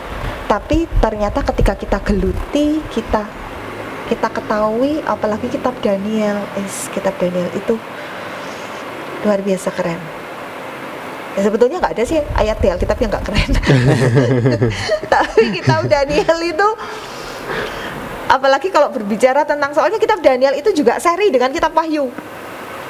Tapi ternyata ketika kita geluti, kita ketahui, apalagi kitab Daniel itu luar biasa keren. Ya, sebetulnya nggak ada sih ayat di Alkitab yang nggak keren. Tapi kitab Daniel itu, apalagi kalau berbicara tentang, soalnya kitab Daniel itu juga seri dengan kitab Wahyu.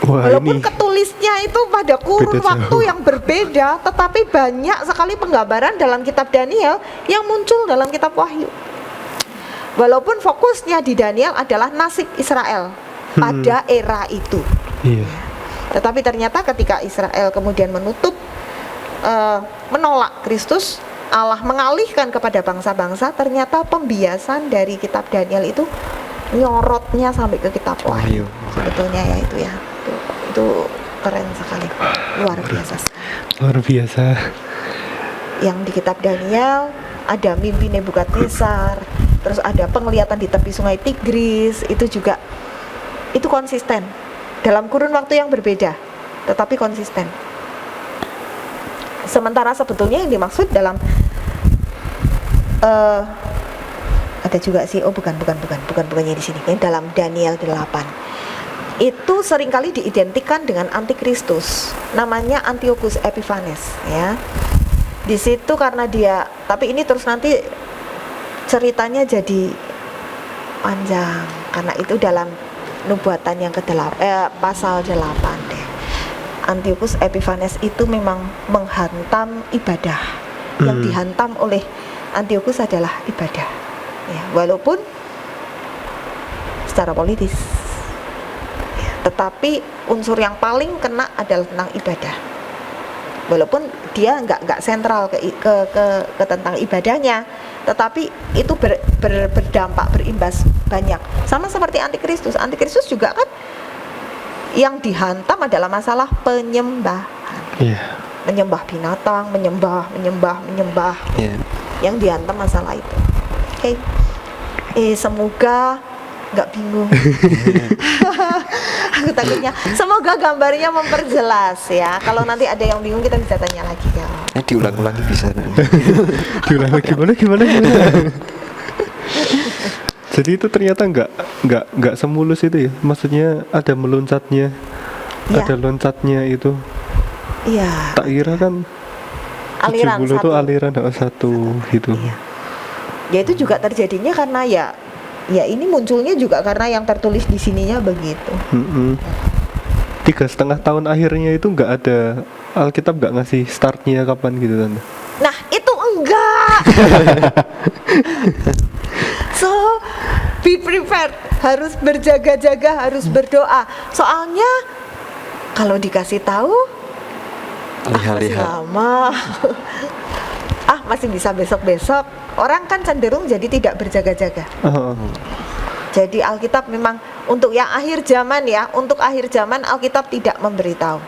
Walaupun ketulisnya itu pada kurun waktu yang berbeda, tetapi banyak sekali penggambaran dalam kitab Daniel yang muncul dalam kitab Wahyu. Walaupun fokusnya di Daniel adalah nasib Israel pada era itu. Tetapi ternyata ketika Israel kemudian menolak Kristus, Allah mengalihkan kepada bangsa-bangsa, ternyata pembiasan dari kitab Daniel itu nyorotnya sampai ke kitab Wahyu. Sebetulnya ya itu keren sekali, luar biasa sekali. Luar biasa. Yang di kitab Daniel ada mimpi Nebukadnezar, terus ada penglihatan di tepi sungai Tigris, itu juga itu konsisten dalam kurun waktu yang berbeda, tetapi konsisten. Sementara sebetulnya yang dimaksud dalam ada juga sih, bukannya di sini. Dalam Daniel 8 itu seringkali diidentikan dengan antikristus, namanya Antiochus Epiphanes ya. Di situ karena dia, tapi ini terus nanti ceritanya jadi panjang karena itu dalam nubuatan yang ke-8 pasal 8 deh. Antiochus Epiphanes itu memang menghantam ibadah yang dihantam oleh Antiochus adalah ibadah. Ya, walaupun secara politis, ya, tetapi unsur yang paling kena adalah tentang ibadah. Walaupun dia nggak sentral ke tentang ibadahnya, tetapi itu berdampak, berimbas banyak. Sama seperti Antikristus. Antikristus juga kan yang dihantam adalah masalah penyembahan. Iya. Menyembah binatang, menyembah. Yeah. Yang dihantam masalah itu. Oke. Semoga nggak bingung. Aku takutnya. Semoga gambarnya memperjelas ya. Kalau nanti ada yang bingung kita bisa tanya lagi ya. Diulang-ulangi bisa. Diulang lagi gimana? Jadi itu ternyata nggak semulus itu ya. Maksudnya ada meloncatnya, Ya. ada loncatnya itu. Iya. Tak kira kan Aliran 70 itu satu. aliran satu gitu. Iya. Ya itu juga terjadinya karena ya ini munculnya juga karena yang tertulis di sininya begitu. 3,5 tahun akhirnya itu nggak ada, Alkitab nggak ngasih startnya kapan gitu Tante. Nah itu enggak. So be prepared, harus berjaga-jaga, harus berdoa. Soalnya kalau dikasih tahu masih Lihat-lihat. lama. Masih bisa besok-besok. Orang kan cenderung jadi tidak berjaga-jaga. Jadi Alkitab memang untuk yang akhir zaman ya, untuk akhir zaman Alkitab tidak memberitahu.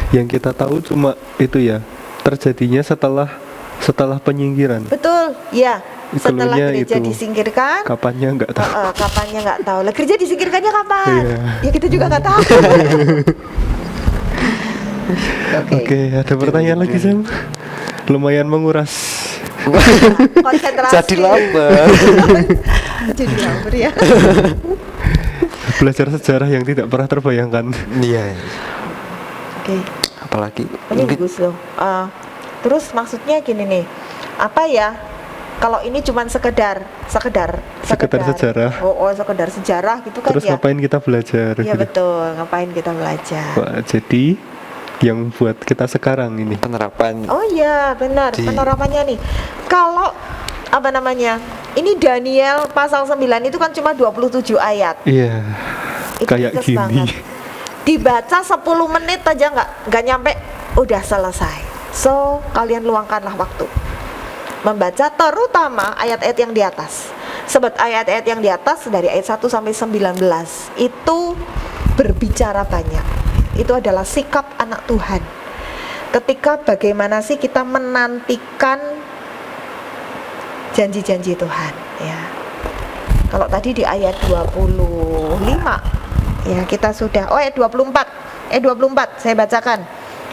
Yang kita tahu cuma itu ya, terjadinya setelah penyingkiran. Betul, ya. Setelah Keluarnya gereja itu. disingkirkan, Kapannya nggak tahu. kapannya nggak tahu. Lah gereja disingkirkannya kapan? Iya. Ya kita juga nggak tahu. Oke, ada pertanyaan lagi Sam? Lumayan menguras. Konsentrasi. Jadi lapar. Jadi lapar ya. Belajar sejarah yang tidak pernah terbayangkan. Iya. Oke. Apalagi Ini mungkin bagus loh. Terus maksudnya gini nih, apa ya? Kalau ini cuman sekedar sejarah. sekedar sejarah gitu kan Terus ya. ngapain kita belajar? Iya gitu. betul, ngapain kita belajar? Wah, jadi yang buat kita sekarang ini. penerapan Oh iya benar, Di- penerapannya nih. Kalau apa namanya? Ini Daniel pasal 9 itu kan cuma 27 ayat. Iya. Itu Kayak ringkas gini. banget. Dibaca 10 menit aja nggak nyampe udah selesai. So kalian luangkanlah waktu membaca, terutama ayat-ayat yang di atas. Sebab ayat-ayat yang di atas dari ayat 1 sampai 19 itu berbicara banyak. Itu adalah sikap anak Tuhan. Ketika bagaimana sih kita menantikan janji-janji Tuhan ya. Kalau tadi di ayat 25 ya kita sudah ayat 24 saya bacakan.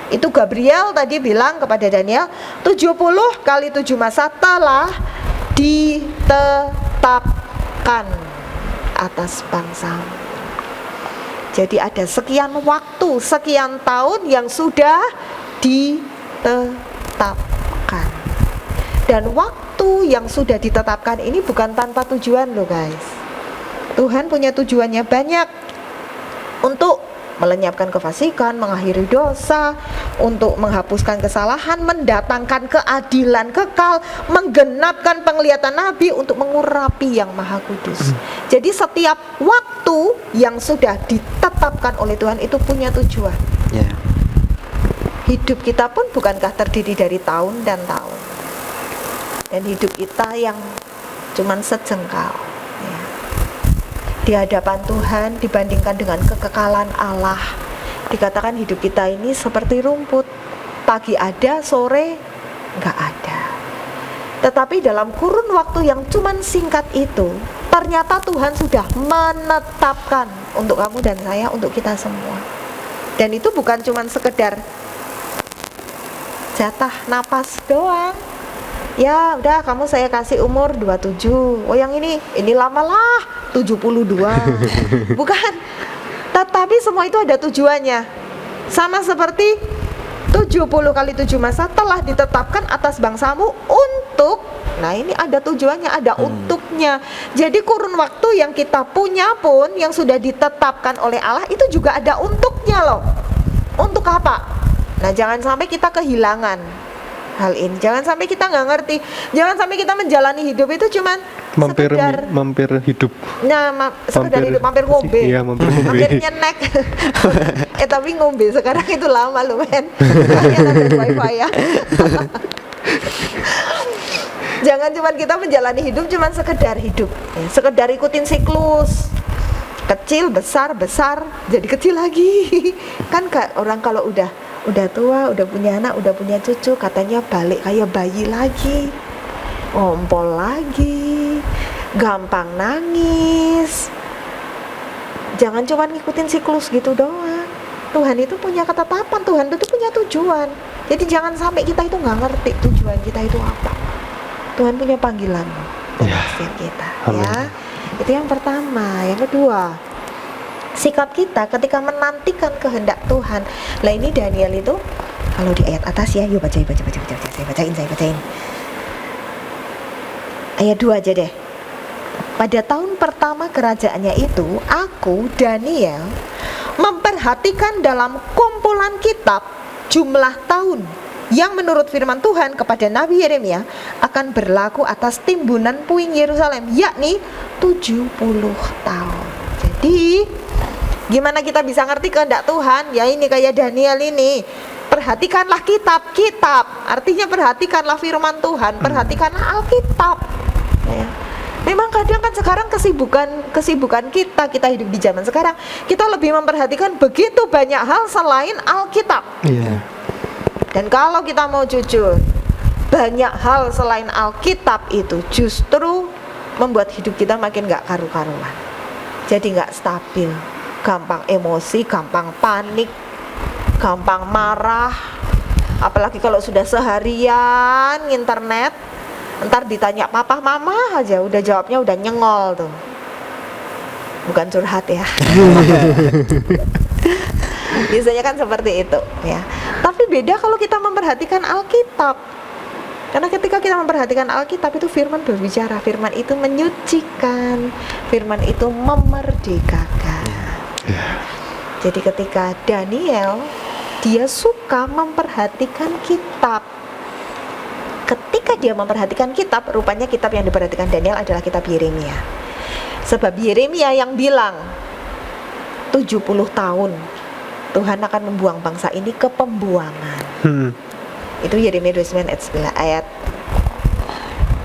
Itu Gabriel tadi bilang kepada Daniel 70 kali 7 masa telah ditetapkan atas bangsamu. Jadi ada sekian waktu, sekian tahun yang sudah ditetapkan. Dan waktu yang sudah ditetapkan ini bukan tanpa tujuan loh guys. Tuhan punya tujuannya banyak. Untuk melenyapkan kefasikan, mengakhiri dosa, untuk menghapuskan kesalahan, mendatangkan keadilan kekal, menggenapkan penglihatan nabi, untuk mengurapi yang maha kudus. Jadi setiap waktu yang sudah ditetapkan oleh Tuhan itu punya tujuan. ya. Hidup kita pun bukankah terdiri dari tahun dan tahun, dan hidup kita yang cuman sejengkal ya. Di hadapan Tuhan dibandingkan dengan kekekalan Allah, dikatakan hidup kita ini seperti rumput, pagi ada, sore nggak ada. Tetapi dalam kurun waktu yang cuman singkat itu, ternyata Tuhan sudah menetapkan untuk kamu dan saya, untuk kita semua. Dan itu bukan cuman sekedar jatah napas doang. Ya udah, kamu saya kasih umur 27. Oh yang ini lamalah 72. Bukan. Tetapi semua itu ada tujuannya. Sama seperti 70 kali 7 masa telah ditetapkan atas bangsamu untuk. Nah ini ada tujuannya, ada untuknya. Jadi kurun waktu yang kita punya pun, yang sudah ditetapkan oleh Allah, itu juga ada untuknya loh. Untuk apa? Nah, jangan sampai kita kehilangan hal ini. Jangan sampai kita nggak ngerti. Jangan sampai kita menjalani hidup itu cuman sekedar mampir hidup. Nah, sekedar hidup, mampir ngombe. Iya, mampir ngombe. Mampir nyenek. Tapi ngombe sekarang itu lama loh, men. Kalian ada wifi ya. Jangan cuma kita menjalani hidup cuman sekedar hidup, ya, sekedar ikutin siklus. Kecil, besar, jadi kecil lagi. Kan orang kalau udah tua, udah punya anak, udah punya cucu, katanya balik kayak bayi lagi, ngompol lagi, gampang nangis. Jangan cuma ngikutin siklus gitu doang. Tuhan itu punya ketetapan, Tuhan itu punya tujuan. Jadi jangan sampai kita itu nggak ngerti tujuan kita itu apa. Tuhan punya panggilan dalam setiap kita. Amin. Ya, itu yang pertama. Yang kedua, sikap kita ketika menantikan kehendak Tuhan. Lah ini Daniel itu, kalau di ayat atas ya, yuk bacain. Saya bacain. Ayat 2 aja deh. Pada tahun pertama kerajaannya itu, aku, Daniel, memperhatikan dalam kumpulan kitab jumlah tahun yang menurut firman Tuhan kepada Nabi Yeremia akan berlaku atas timbunan puing Yerusalem, yakni 70 tahun. Jadi gimana kita bisa ngerti kehendak Tuhan? Ya ini kayak Daniel ini. Perhatikanlah kitab-kitab. Artinya perhatikanlah firman Tuhan, perhatikanlah Alkitab. Ya. Memang kadang kan sekarang kesibukan kita hidup di zaman sekarang, kita lebih memperhatikan begitu banyak hal selain Alkitab. Iya. Dan kalau kita mau jujur, banyak hal selain Alkitab itu justru membuat hidup kita makin gak karu-karuan. Jadi gak stabil, gampang emosi, gampang panik, gampang marah. Apalagi kalau sudah seharian internet, ntar ditanya papa mama aja udah jawabnya udah nyengol tuh. Bukan curhat ya. Biasanya kan seperti itu ya. Tapi beda kalau kita memperhatikan Alkitab. Karena ketika kita memperhatikan Alkitab itu firman berbicara, firman itu menyucikan, firman itu memerdekakan. Jadi ketika Daniel, dia suka memperhatikan kitab. Ketika dia memperhatikan kitab, rupanya kitab yang diperhatikan Daniel adalah kitab Yeremia. Sebab Yeremia yang bilang 70 tahun Tuhan akan membuang bangsa ini ke pembuangan. Itu Yeremia 29 ayat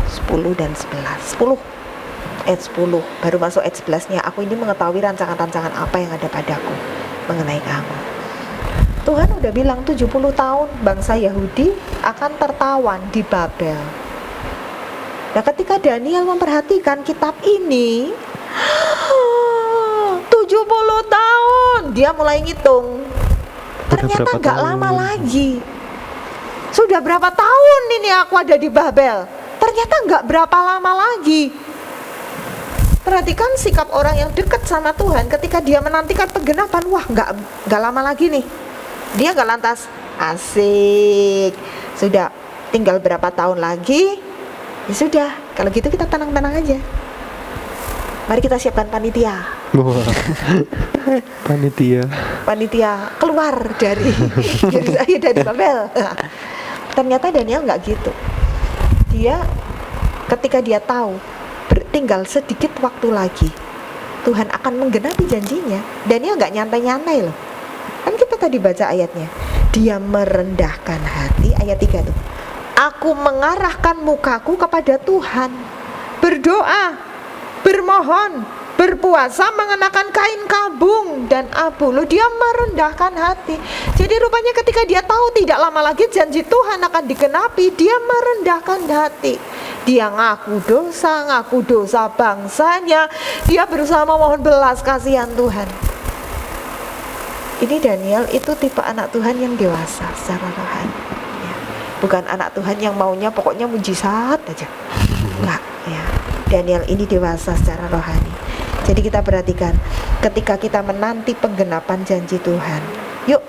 10 dan 11. 10 ayat 10 baru masuk ayat 11-nya. Aku ini mengetahui rancangan-rancangan apa yang ada padaku mengenai kamu. Tuhan udah bilang 70 tahun bangsa Yahudi akan tertawan di Babel. Nah, ketika Daniel memperhatikan kitab ini, 70 tahun dia mulai ngitung. Ternyata gak lama lagi. Sudah berapa tahun ini aku ada di Babel? Ternyata gak berapa lama lagi. Perhatikan sikap orang yang dekat sama Tuhan ketika dia menantikan penggenapan. Wah, gak lama lagi nih. Dia gak lantas asik, sudah tinggal berapa tahun lagi. Ya sudah, kalau gitu kita tenang-tenang aja. Mari kita siapkan panitia. Panitia keluar dari Babel. Ternyata Daniel nggak gitu. Dia ketika dia tahu tinggal sedikit waktu lagi Tuhan akan menggenapi janjinya, Daniel nggak nyantai-nyantai loh. Kan kita tadi baca ayatnya, dia merendahkan hati, ayat 3 tuh. Aku mengarahkan mukaku kepada Tuhan, berdoa, bermohon, berpuasa mengenakan kain kabung dan abu. Loh, dia merendahkan hati. Jadi rupanya ketika dia tahu tidak lama lagi janji Tuhan akan digenapi, dia merendahkan hati. Dia ngaku dosa bangsanya. Dia berusaha memohon belas kasihan Tuhan. Ini Daniel itu tipe anak Tuhan yang dewasa secara rohani ya. Bukan anak Tuhan yang maunya pokoknya mujizat aja. Enggak ya. Daniel ini dewasa secara rohani. Jadi kita perhatikan, ketika kita menanti penggenapan janji Tuhan, yuk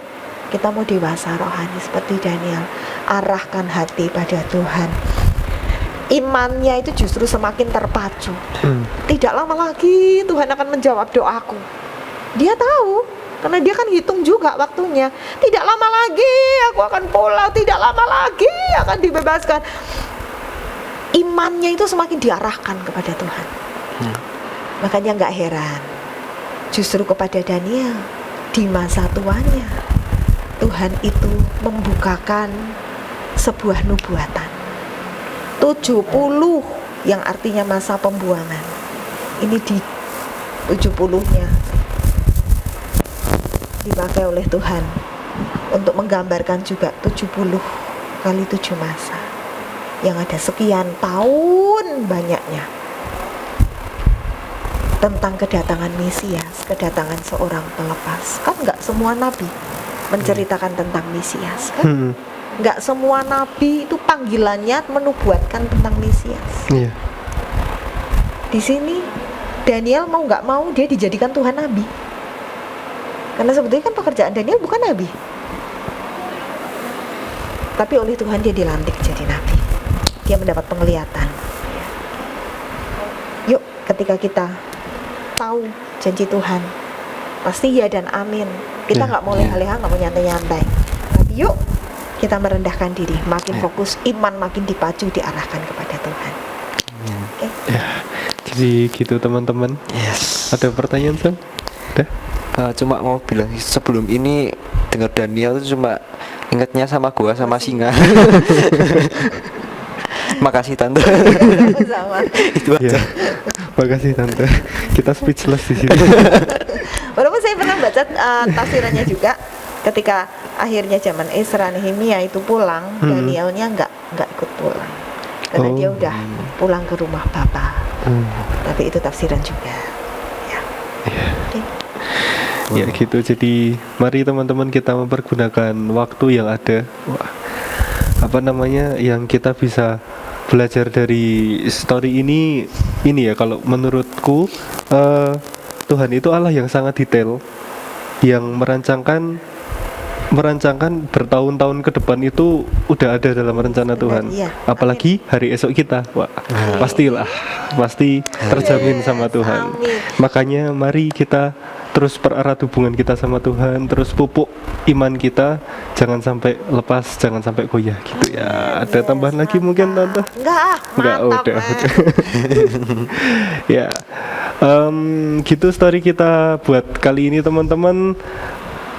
kita mau dewasa rohani seperti Daniel. Arahkan hati pada Tuhan. Imannya itu justru semakin terpacu. Tidak lama lagi Tuhan akan menjawab doaku. Dia tahu karena dia kan hitung juga waktunya. Tidak lama lagi aku akan pulang, tidak lama lagi akan dibebaskan. Imannya itu semakin diarahkan kepada Tuhan. Makanya nggak heran, justru kepada Daniel di masa tuanya Tuhan itu membukakan sebuah nubuatan 70 yang artinya masa pembuangan. Ini di 70-nya dipakai oleh Tuhan untuk menggambarkan juga 70 kali 7 masa yang ada sekian tahun banyaknya tentang kedatangan Mesias, kedatangan seorang pelepas. Kan nggak semua nabi menceritakan tentang Mesias kan? Nggak semua nabi itu panggilannya menubuatkan tentang Mesias. Iya. Di sini Daniel mau nggak mau dia dijadikan Tuhan nabi. Karena sebetulnya kan pekerjaan Daniel bukan nabi. Tapi oleh Tuhan dia dilantik jadi nabi. Dia mendapat penglihatan. Yuk, ketika kita tahu janji Tuhan, pasti ya dan amin. Kita nggak mau leha-leha, nggak mau nyantai-nyantai. Tapi yuk kita merendahkan diri, makin fokus, iman makin dipacu, diarahkan kepada Tuhan. Okay? Ya, jadi gitu teman-teman. Yes. Ada pertanyaan Sam? Udah? Cuma mau bilang sebelum ini dengar Daniel itu cuma ingatnya sama gua sama singa. Makasih tante. Sama. Itu aja. Ya. Makasih tante. Kita speechless di sini. Walaupun saya pernah baca tafsirannya juga, ketika akhirnya zaman Ezra Nehemia itu pulang, Danielnya nggak ikut pulang, karena dia udah pulang ke rumah Bapa. Tapi itu tafsiran juga. Ya. Okay. Ya gitu. Jadi mari teman-teman kita mempergunakan waktu yang ada. Wah, apa namanya, yang kita bisa belajar dari story ini ya, kalau menurutku Tuhan itu Allah yang sangat detail, yang merancangkan bertahun-tahun ke depan itu udah ada dalam rencana Tuhan. Iya. Apalagi hari esok kita, wah, pasti terjamin sama Tuhan. Amin. Makanya mari kita terus pererat hubungan kita sama Tuhan, terus pupuk iman kita, jangan sampai lepas, jangan sampai goyah gitu ya. Ada tambahan lagi mungkin tante? Enggak, mantap, udah. Ya, gitu story kita buat kali ini teman-teman.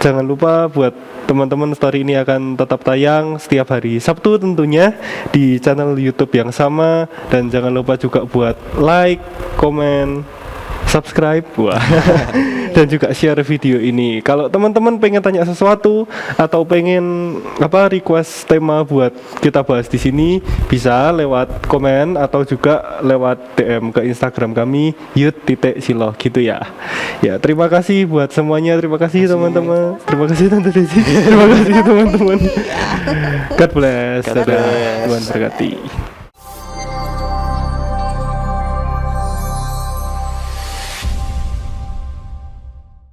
Jangan lupa buat teman-teman, story ini akan tetap tayang setiap hari Sabtu tentunya di channel YouTube yang sama, dan jangan lupa juga buat like, komen, subscribe, dan juga share video ini. Kalau teman-teman pengen tanya sesuatu atau pengen request tema buat kita bahas di sini, bisa lewat komen atau juga lewat DM ke Instagram kami yut.silo gitu ya. Ya, terima kasih buat semuanya. Terima kasih teman-teman. Terima kasih Tante Desi. Terima kasih teman-teman. God bless. Dadah. Tuhan berkati.